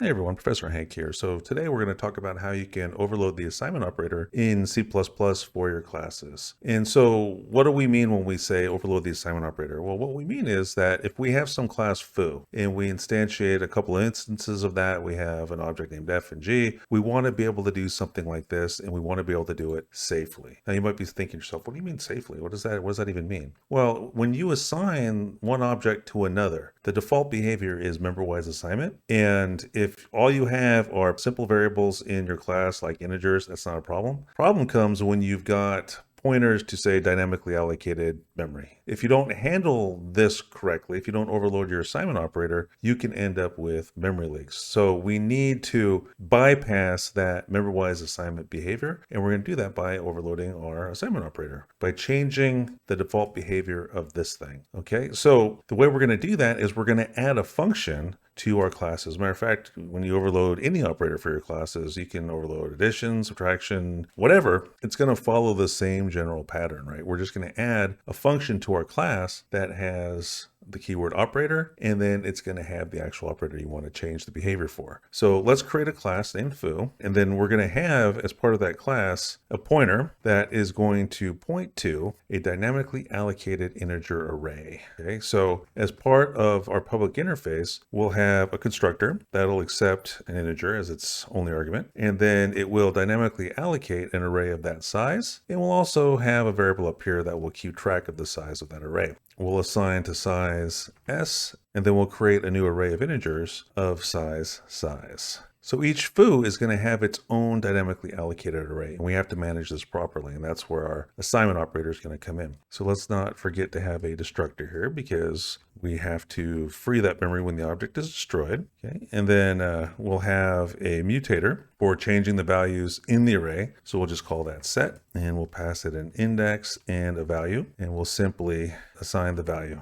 Hey everyone, Professor Hank here. So today we're going to talk about how you can overload the assignment operator in C++ for your classes. And so what do we mean when we say overload the assignment operator? Well, what we mean is that if we have some class foo and we instantiate a couple of instances of that, we have an object named f and g, we want to be able to do something like this and we want to be able to do it safely. Now you might be thinking to yourself, what do you mean safely? What does that even mean? Well, when you assign one object to another, the default behavior is member-wise assignment. And if all you have are simple variables in your class like integers, that's not a problem. Problem comes when you've got pointers to say dynamically allocated memory. If you don't handle this correctly, if you don't overload your assignment operator, you can end up with memory leaks. So we need to bypass that member-wise assignment behavior, and we're going to do that by overloading our assignment operator, by changing the default behavior of this thing. Okay, so the way we're going to do that is we're going to add a function to our classes. As a matter of fact, when you overload any operator for your classes, you can overload addition, subtraction, whatever. It's going to follow the same general pattern, right? We're just going to add a function to our class that has the keyword operator, and then it's going to have the actual operator you want to change the behavior for. So let's create a class named foo, and then we're going to have, as part of that class, a pointer that is going to point to a dynamically allocated integer array. Okay, so as part of our public interface, we'll have a constructor that'll accept an integer as its only argument, and then it will dynamically allocate an array of that size, and we'll also have a variable up here that will keep track of the size of that array. We'll assign to size s, and then we'll create a new array of integers of size. So each foo is going to have its own dynamically allocated array, and we have to manage this properly, and that's where our assignment operator is going to come in. So let's not forget to have a destructor here, because we have to free that memory when the object is destroyed. Okay, and then we'll have a mutator for changing the values in the array. So we'll just call that set, and we'll pass it an index and a value, and we'll simply assign the value.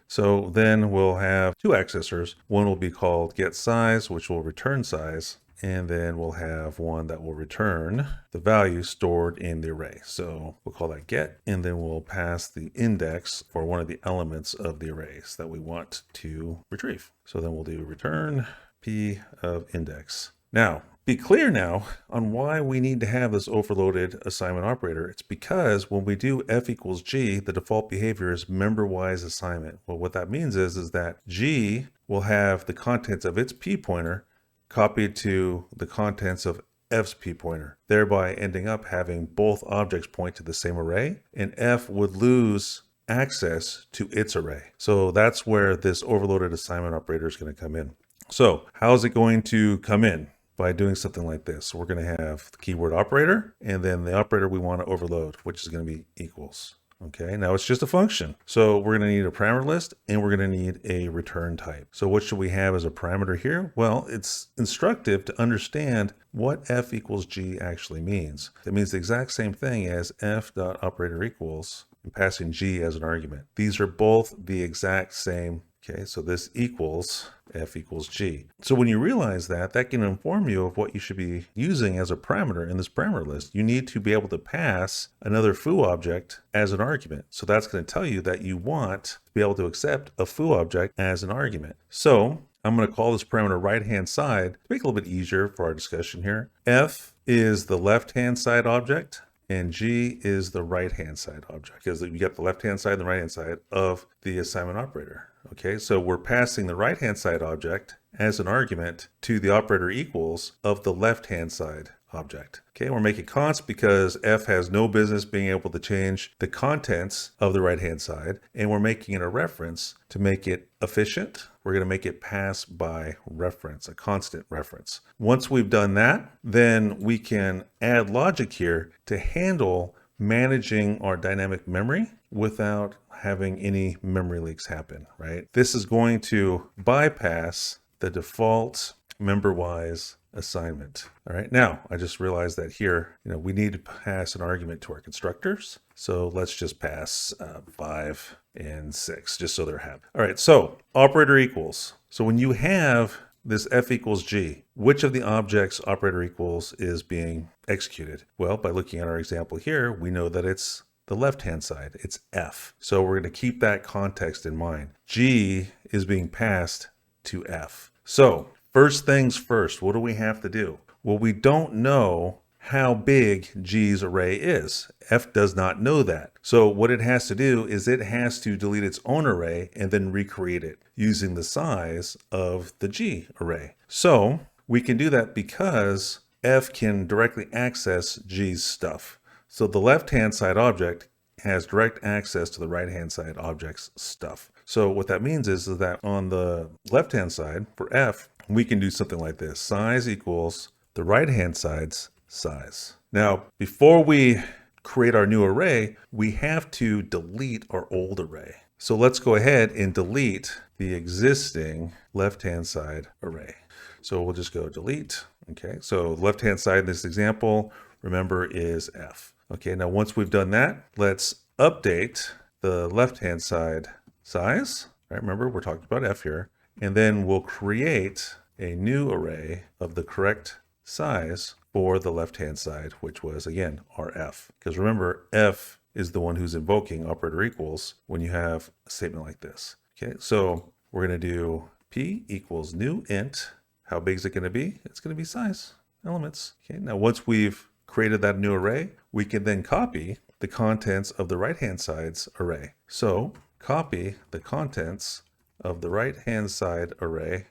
So then we'll have two accessors. One will be called getSize, which will return size, and then we'll have one that will return the value stored in the array. So we'll call that get, and then we'll pass the index for one of the elements of the arrays that we want to retrieve. So then we'll do return p of index. Now, be clear now on why we need to have this overloaded assignment operator. It's because when we do f equals g, the default behavior is member-wise assignment. Well, what that means is that g will have the contents of its p pointer copied to the contents of f's p pointer, thereby ending up having both objects point to the same array, and f would lose access to its array. So that's where this overloaded assignment operator is going to come in. So how is it going to come in? By doing something like this. So we're going to have the keyword operator, and then the operator we want to overload, which is going to be equals. Okay, now it's just a function. So we're going to need a parameter list, and we're going to need a return type. So what should we have as a parameter here? Well, it's instructive to understand what f equals g actually means. It means the exact same thing as f.operator equals, and passing g as an argument. These are both the exact same. Okay, so this equals f equals g. So when you realize that, that can inform you of what you should be using as a parameter in this parameter list. You need to be able to pass another foo object as an argument. So that's going to tell you that you want to be able to accept a foo object as an argument. So I'm going to call this parameter right-hand side to make it a little bit easier for our discussion here. F is the left-hand side object, and g is the right-hand side object, because you got the left-hand side and the right-hand side of the assignment operator. Okay, so we're passing the right-hand side object as an argument to the operator equals of the left-hand side object. Okay, we're making const because f has no business being able to change the contents of the right-hand side, and we're making it a reference to make it efficient. We're going to make it pass by reference, a constant reference. Once we've done that, then we can add logic here to handle managing our dynamic memory without having any memory leaks happen, right? This is going to bypass the default member-wise assignment. All right, now I just realized that here, we need to pass an argument to our constructors. So let's just pass 5 and 6, just so they're happy. All right, so operator equals. So when you have this f equals g, which of the objects operator equals is being executed? Well, by looking at our example here, we know that it's the left-hand side, it's f. So we're going to keep that context in mind. G is being passed to f. So first things first, what do we have to do? Well, we don't know how big G's array is. F does not know that. So what it has to do is it has to delete its own array and then recreate it using the size of the G array. So we can do that because F can directly access G's stuff. So the left-hand side object has direct access to the right-hand side object's stuff. So what that means is that on the left-hand side for F, we can do something like this. Size equals the right-hand side's size. Now, before we create our new array, we have to delete our old array. So let's go ahead and delete the existing left-hand side array. So we'll just go delete. Okay, so left-hand side in this example, remember, is F. Okay, now once we've done that, let's update the left-hand side size. All right, remember, we're talking about F here. And then we'll create a new array of the correct size for the left-hand side, which was, again, our F. Because remember, F is the one who's invoking operator equals when you have a statement like this. Okay, so we're going to do P equals new int. How big is it going to be? It's going to be size elements. Okay, now once we've created that new array, we can then copy the contents of the right-hand side's array. So copy the contents of the right-hand side array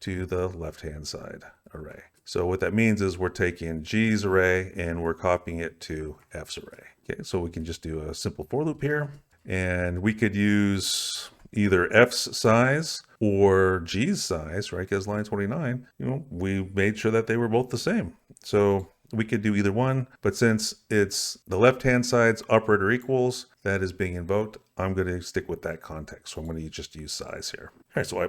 to the left-hand side array. So what that means is we're taking G's array and we're copying it to F's array. Okay, so we can just do a simple for loop here, and we could use either F's size or G's size, right? Because line 29, we made sure that they were both the same. So we could do either one, but since it's the left-hand side's operator equals that is being invoked, I'm going to stick with that context. So I'm going to just use size here. All right, so I++,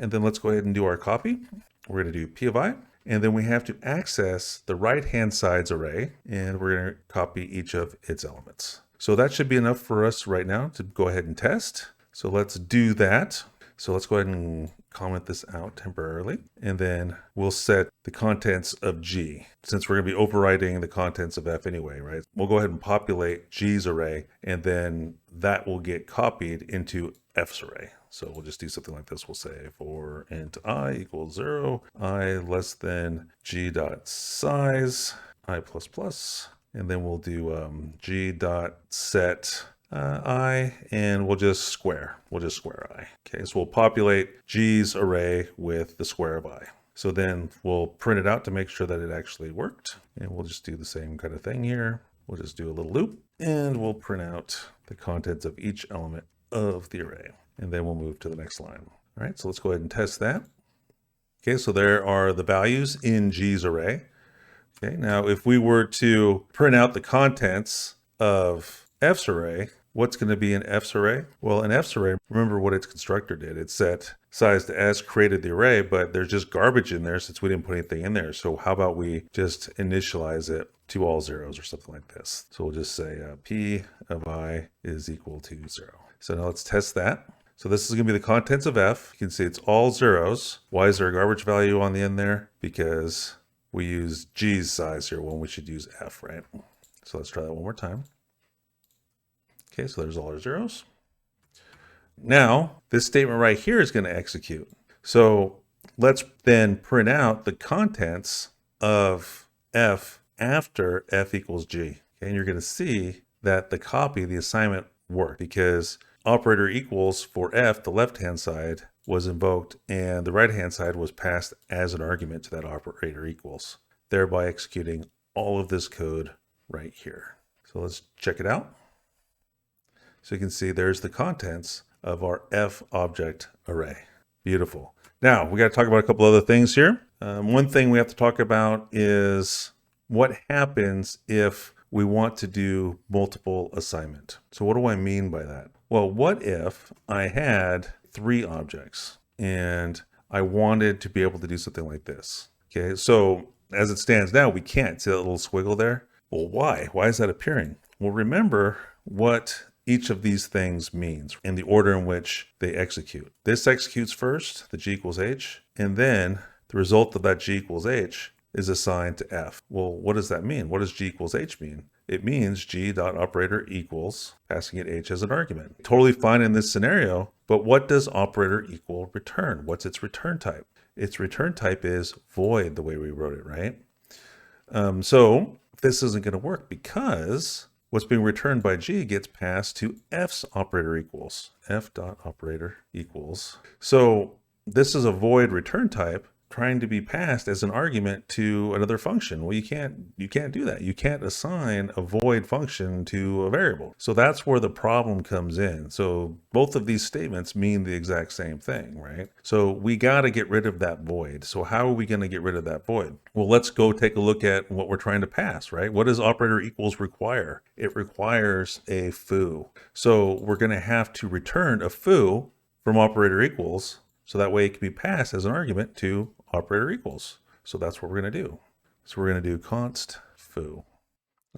and then let's go ahead and do our copy. We're going to do P of I, and then we have to access the right-hand side's array, and we're going to copy each of its elements. So that should be enough for us right now to go ahead and test. So let's do that. So let's go ahead and comment this out temporarily, and then we'll set the contents of G. Since we're going to be overriding the contents of F anyway, right? We'll go ahead and populate G's array, and then that will get copied into F's array. So we'll just do something like this. We'll say for int I equals 0, I less than G dot size, I++, and then we'll do G dot set I, and we'll just square I. Okay, so we'll populate G's array with the square of I. So then we'll print it out to make sure that it actually worked. And we'll just do the same kind of thing here. We'll just do a little loop, and we'll print out the contents of each element of the array. And then we'll move to the next line. All right, so let's go ahead and test that. Okay, so there are the values in G's array. Okay, now if we were to print out the contents of F's array, what's going to be in F's array? Well, in F's array, remember what its constructor did. It set size to S, created the array, but there's just garbage in there since we didn't put anything in there. So how about we just initialize it to all zeros or something like this? So we'll just say P of I is equal to 0. So now let's test that. So this is going to be the contents of F. You can see it's all zeros. Why is there a garbage value on the end there? Because we use G's size here when we should use F, right? So let's try that one more time. Okay, so there's all our zeros. Now, this statement right here is going to execute. So let's then print out the contents of F after F equals G. Okay, and you're going to see that the copy, the assignment worked because operator equals for F, the left-hand side, was invoked and the right-hand side was passed as an argument to that operator equals, thereby executing all of this code right here. So let's check it out. So you can see there's the contents of our F object array. Beautiful. Now we got to talk about a couple other things here. One thing we have to talk about is what happens if we want to do multiple assignment. So what do I mean by that? Well, what if I had 3 objects and I wanted to be able to do something like this? Okay, so as it stands now, we can't. See that little squiggle there? Well, why? Why is that appearing? Well, remember what each of these things means in the order in which they execute. This executes first, the G equals H, and then the result of that G equals H is assigned to F. Well, what does that mean? What does G equals H mean? It means G dot operator equals, passing it H as an argument. Totally fine in this scenario, but what does operator equal return? What's its return type? its return type is void the way we wrote it, right? So this isn't going to work because what's being returned by G gets passed to F's operator equals. F dot operator equals. So this is a void return type trying to be passed as an argument to another function. Well, you can't do that. You can't assign a void function to a variable. So that's where the problem comes in. So both of these statements mean the exact same thing, right? So we got to get rid of that void. So how are we going to get rid of that void? Well, let's go take a look at what we're trying to pass, right? What does operator equals require? It requires a foo. So we're going to have to return a foo from operator equals, so that way it can be passed as an argument to operator equals. So that's what we're going to do. So we're going to do const foo.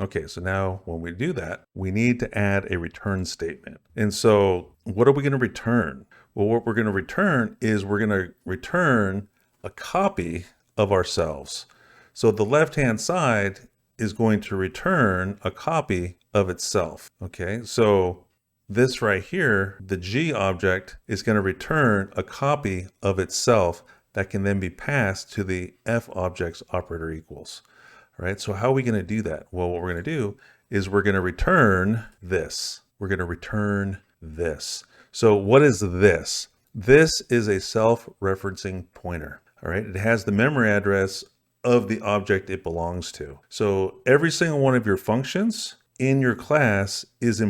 Okay, so now when we do that, we need to add a return statement. And so what are we going to return? Well, what we're going to return is we're going to return a copy of ourselves. So the left-hand side is going to return a copy of itself. Okay, so this right here, the G object is going to return a copy of itself that can then be passed to the F object's operator equals. All right, so how are we going to do that? Well, what we're going to do is we're going to return this. We're going to return this. So what is this? This is a self-referencing pointer. All right, it has the memory address of the object it belongs to. So every single one of your functions in your class is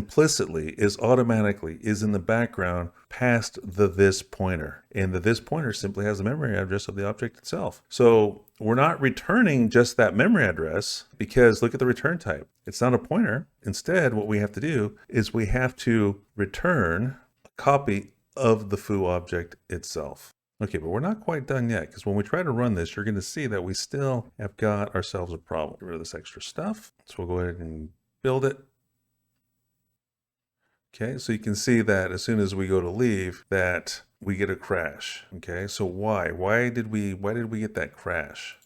automatically in the background past the this pointer. And the this pointer simply has the memory address of the object itself. So we're not returning just that memory address because look at the return type. It's not a pointer. Instead, what we have to do is we have to return a copy of the foo object itself. Okay, but we're not quite done yet because when we try to run this, you're going to see that we still have got ourselves a problem. Get rid of this extra stuff. So we'll go ahead and build it. Okay, so you can see that as soon as we go to leave that we get a crash. Okay, so why did we get that crash?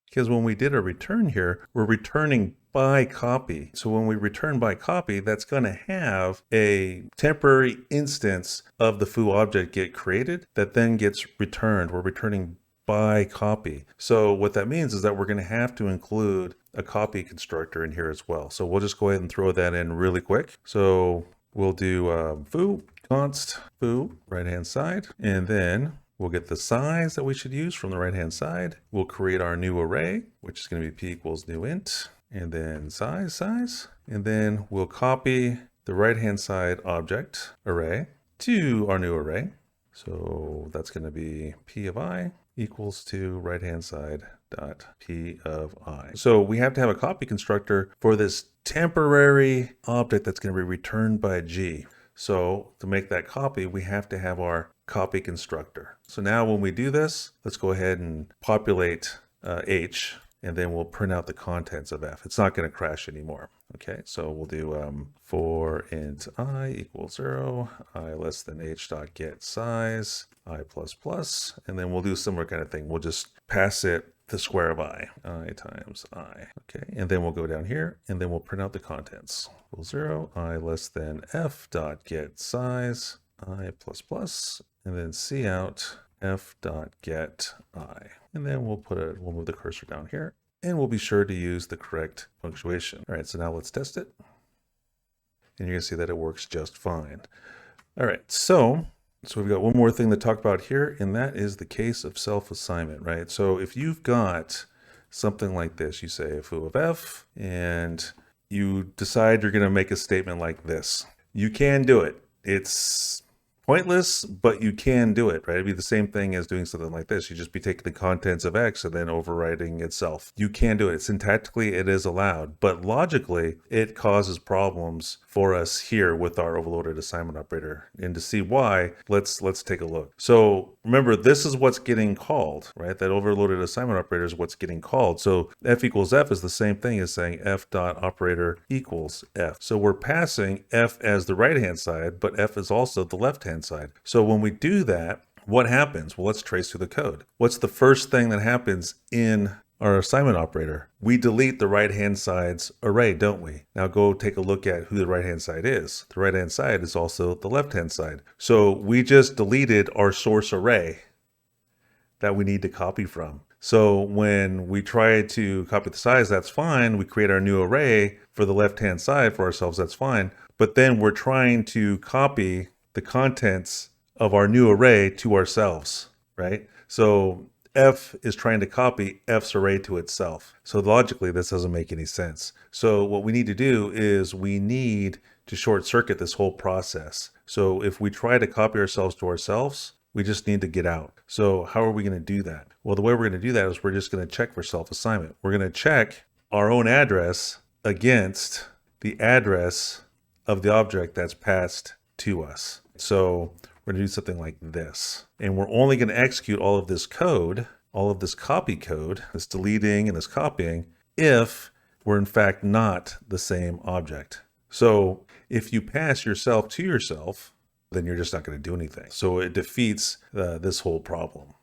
Because when we did a return here, we're returning by copy. So when we return by copy, that's going to have a temporary instance of the foo object get created that then gets returned. We're returning by copy. So what that means is that we're going to have to include a copy constructor in here as well. So we'll just go ahead and throw that in really quick. So we'll do foo, const foo, right-hand side, and then we'll get the size that we should use from the right-hand side. We'll create our new array, which is going to be p equals new int, and then size, and then we'll copy the right-hand side object array to our new array. So that's going to be p of I equals to right-hand side dot p of I. So we have to have a copy constructor for this temporary object that's going to be returned by G. So to make that copy, we have to have our copy constructor. So now when we do this, let's go ahead and populate H, and then we'll print out the contents of F. It's not going to crash anymore. Okay, so we'll do for int I equals 0, I less than H dot get size, I plus plus, and then we'll do a similar kind of thing. We'll just pass it the square of I times I. Okay, and then we'll go down here, and then we'll print out the contents. Equals 0, I less than F dot get size, I plus plus, and then C out F dot get I. And then we'll move the cursor down here, and we'll be sure to use the correct punctuation. All right, so now let's test it. And you're gonna see that it works just fine. All right, so we've got one more thing to talk about here, and that is the case of self-assignment, right? So if you've got something like this, you say foo of F, and you decide you're gonna make a statement like this. You can do it. It's pointless, but you can do it, right? It'd be the same thing as doing something like this. You just be taking the contents of X and then overwriting itself. You can do it. Syntactically, it is allowed, but logically, it causes problems for us here with our overloaded assignment operator. And to see why, let's take a look. So remember, this is what's getting called, right? That overloaded assignment operator is what's getting called. So F equals F is the same thing as saying F dot operator equals F. So we're passing F as the right-hand side, but F is also the left-hand side. So when we do that, what happens? Well, let's trace through the code. What's the first thing that happens in our assignment operator? We delete the right-hand side's array, don't we? Now go take a look at who the right-hand side is. The right-hand side is also the left-hand side. So we just deleted our source array. that we need to copy from. So when we try to copy the size, that's fine. We create our new array for the left-hand side for ourselves, that's fine. But then we're trying to copy the contents of our new array to ourselves, right? So F is trying to copy F's array to itself. So logically, this doesn't make any sense. So what we need to do is we need to short circuit this whole process. So if we try to copy ourselves to ourselves, we just need to get out. So how are we going to do that? Well, the way we're going to do that is we're just going to check for self-assignment. We're going to check our own address against the address of the object that's passed to us. So we're going to do something like this. And we're only going to execute all of this code, all of this copy code, this deleting and this copying, if we're in fact not the same object. So if you pass yourself to yourself, then you're just not going to do anything. So it defeats this whole problem.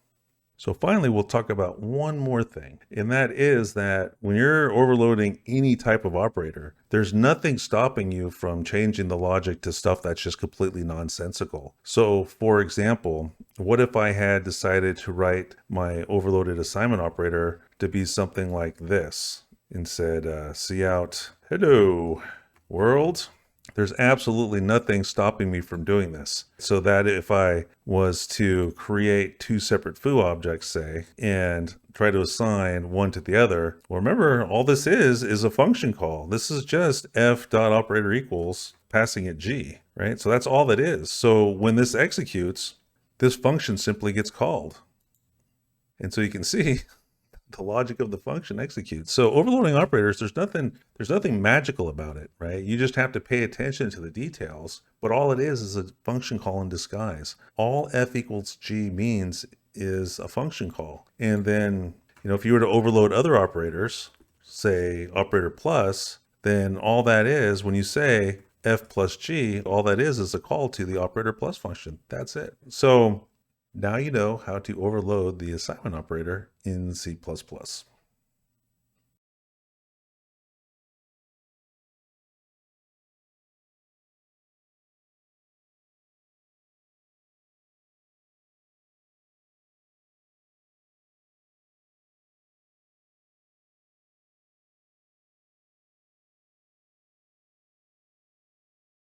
So finally, we'll talk about one more thing, and that is that when you're overloading any type of operator, there's nothing stopping you from changing the logic to stuff that's just completely nonsensical. So for example, what if I had decided to write my overloaded assignment operator to be something like this and said, cout, hello, world? There's absolutely nothing stopping me from doing this. So that if I was to create two separate foo objects, say, and try to assign one to the other, well, remember, all this is a function call. This is just f.operator equals passing it g, right? So that's all that is. So when this executes, this function simply gets called. And so you can see the logic of the function executes. So overloading operators, there's nothing magical about it, right? You just have to pay attention to the details, but all it is a function call in disguise. All f equals g means is a function call. And then, if you were to overload other operators, say operator plus, then all that is, when you say f plus g, all that is a call to the operator plus function. That's it. So now you know how to overload the assignment operator in C++.